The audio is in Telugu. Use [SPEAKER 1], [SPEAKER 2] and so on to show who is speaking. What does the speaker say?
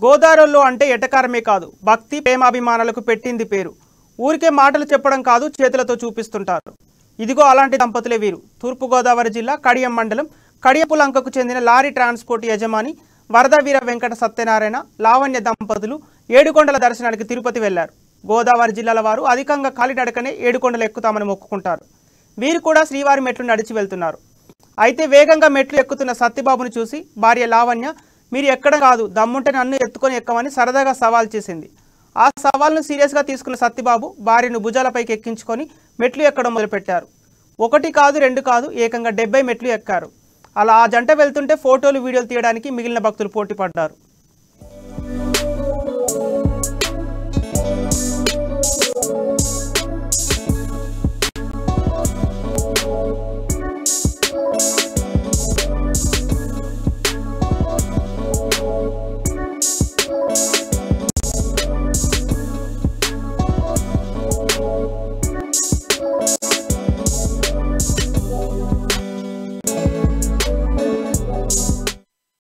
[SPEAKER 1] గోదావరిలో అంటే ఎటకారమే కాదు, భక్తి ప్రేమాభిమానాలకు పెట్టింది పేరు. ఊరికే మాటలు చెప్పడం కాదు, చేతులతో చూపిస్తుంటారు. ఇదిగో అలాంటి దంపతులే వీరు. తూర్పుగోదావరి జిల్లా కడియం మండలం కడియపులంకకు చెందిన లారీ ట్రాన్స్పోర్ట్ యజమాని వరదవీర వెంకట సత్యనారాయణ, లావణ్య దంపతులు ఏడుకొండల దర్శనానికి తిరుపతి వెళ్లారు. గోదావరి జిల్లాల వారు అధికంగా కాలినడకనే ఏడుకొండలు ఎక్కుతామని మొక్కుకుంటారు. వీరు కూడా శ్రీవారి మెట్లు నడిచి వెళ్తున్నారు. అయితే వేగంగా మెట్లు ఎక్కుతున్న సత్యబాబును చూసి భార్య లావణ్య, మీరు ఎక్కడం కాదు, దమ్ముంటే నన్ను ఎత్తుకొని ఎక్కమని సరదాగా సవాల్ చేసింది. ఆ సవాల్ను సీరియస్గా తీసుకున్న సత్యబాబు భార్యను భుజాలపైకి ఎక్కించుకొని మెట్లు ఎక్కడం మొదలుపెట్టారు. ఒకటి కాదు, రెండు కాదు, ఏకంగా 70 మెట్లు ఎక్కారు. అలా ఆ జంట వెళ్తుంటే ఫోటోలు, వీడియోలు తీయడానికి మిగిలిన భక్తులు పోటీ పడ్డారు.